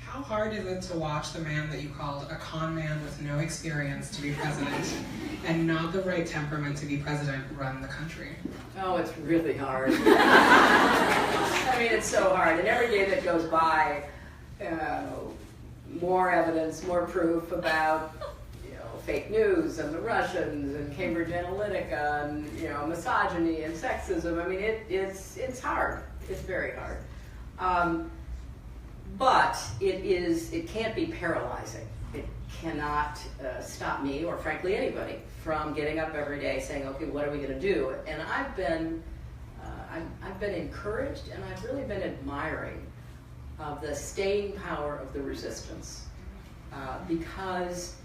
How hard is it to watch the man that you called a con man with no experience to be president and not the right temperament to be president run the country? Oh, it's really hard. I mean, it's so hard. And every day that goes by, more evidence, more proof about fake news and the Russians and Cambridge Analytica and misogyny and sexism. I mean, it's hard. It's very hard. But it can't be paralyzing. It cannot stop me, or frankly anybody, from getting up every day saying, okay, what are we going to do? And I've been encouraged, and I've really been admiring of the staying power of the resistance, because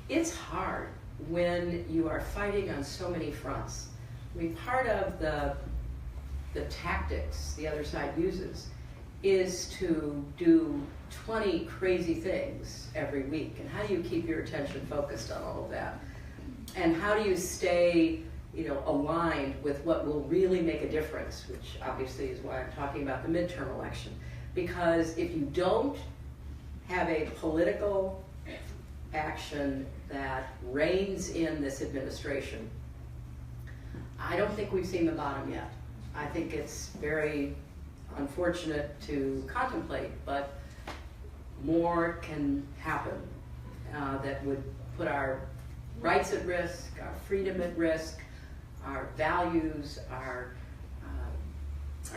it's hard when you are fighting on so many fronts. I mean, part of the tactics the other side uses is to do 20 crazy things every week. And how do you keep your attention focused on all of that? And how do you stay, aligned with what will really make a difference, which obviously is why I'm talking about the midterm election. Because if you don't have a political action that reins in this administration, I don't think we've seen the bottom yet. I think it's very unfortunate to contemplate, but more can happen that would put our rights at risk, our freedom at risk, our values, our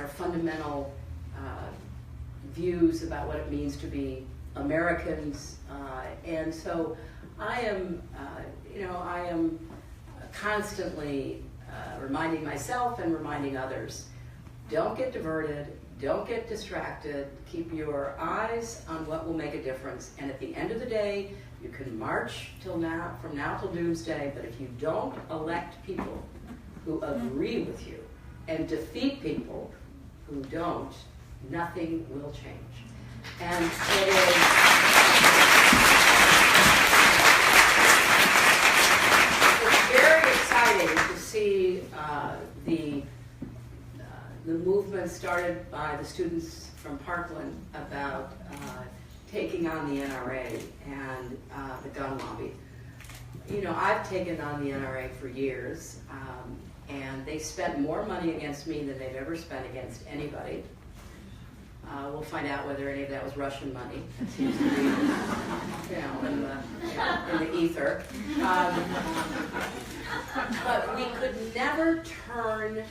fundamental views about what it means to be Americans. And so I am constantly reminding myself and reminding others, don't get diverted, don't get distracted, keep your eyes on what will make a difference. And at the end of the day, you can march from now till doomsday, but if you don't elect people who agree with you and defeat people who don't, nothing will change. And it is very exciting to see the movement started by the students from Parkland about taking on the NRA and the gun lobby. I've taken on the NRA for years, and they spent more money against me than they've ever spent against anybody. We'll find out whether any of that was Russian money. That seems to be, in the ether. But we could never turn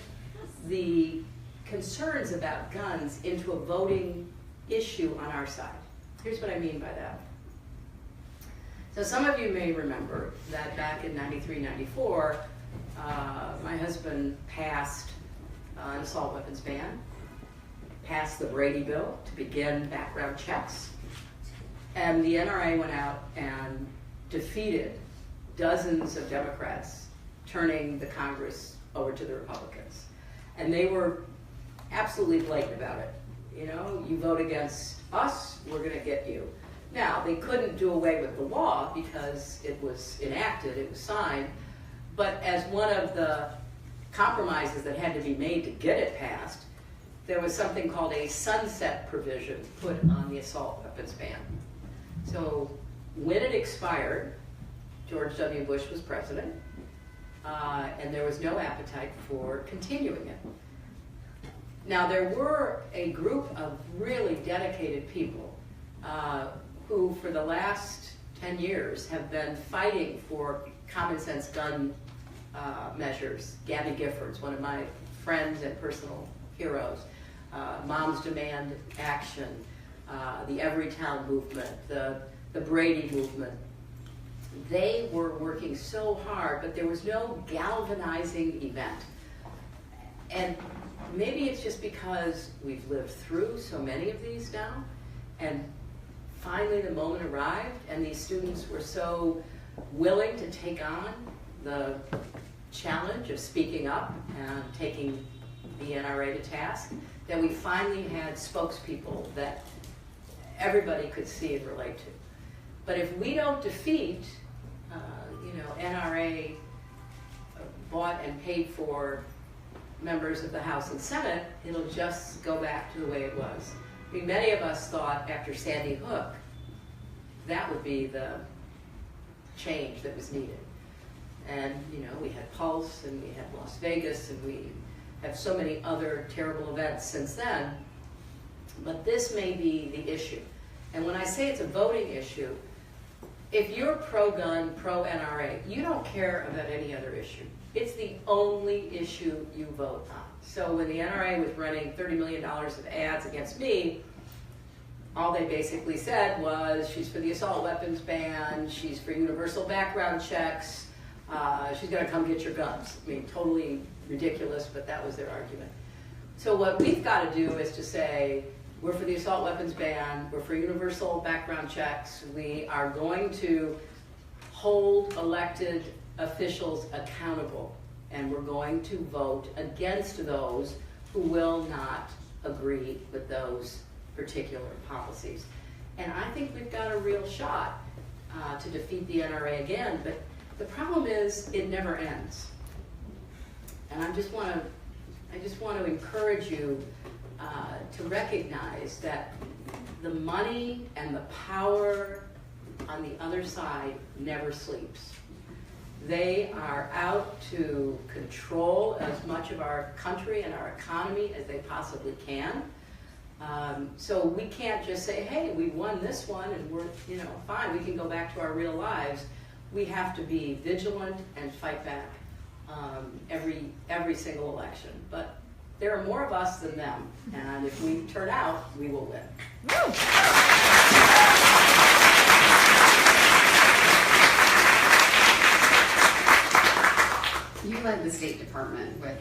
the concerns about guns into a voting issue on our side. Here's what I mean by that. So some of you may remember that back in 93, 94, my husband passed an assault weapons ban, passed the Brady bill to begin background checks, and the NRA went out and defeated dozens of Democrats, turning the Congress over to the Republicans. And they were absolutely blatant about it. You vote against us, we're going to get you. Now, they couldn't do away with the law because it was enacted, it was signed, but as one of the compromises that had to be made to get it passed, there was something called a sunset provision put on the assault weapons ban. So when it expired, George W. Bush was president, and there was no appetite for continuing it. Now, there were a group of really dedicated people who, for the last 10 years, have been fighting for common sense gun measures. Gabby Giffords, one of my friends and personal heroes. Moms Demand Action, the Everytown movement, the Brady movement. They were working so hard, but there was no galvanizing event. And maybe it's just because we've lived through so many of these now, and finally the moment arrived, and these students were so willing to take on the challenge of speaking up and taking the NRA to task, that we finally had spokespeople that everybody could see and relate to. But if we don't defeat, NRA bought and paid for members of the House and Senate, it'll just go back to the way it was. mean, many of us thought after Sandy Hook, that would be the change that was needed. And, you know, we had Pulse, and we had Las Vegas, and we have so many other terrible events since then. But this may be the issue. And when I say it's a voting issue, if you're pro-gun, pro-NRA, you don't care about any other issue. It's the only issue you vote on. So when the NRA was running $30 million of ads against me, all they basically said was, she's for the assault weapons ban, she's for universal background checks, she's gonna come get your guns. I mean, totally ridiculous, but that was their argument. So what we've gotta do is to say, we're for the assault weapons ban, we're for universal background checks, we are going to hold elected officials accountable, and we're going to vote against those who will not agree with those particular policies. And I think we've got a real shot to defeat the NRA again, but the problem is it never ends. And I just want to encourage you to recognize that the money and the power on the other side never sleeps. They are out to control as much of our country and our economy as they possibly can. So we can't just say, hey, we won this one and we're, you know, fine, we can go back to our real lives. We have to be vigilant and fight back every single election. But there are more of us than them, and if we turn out, we will win. You led the State Department with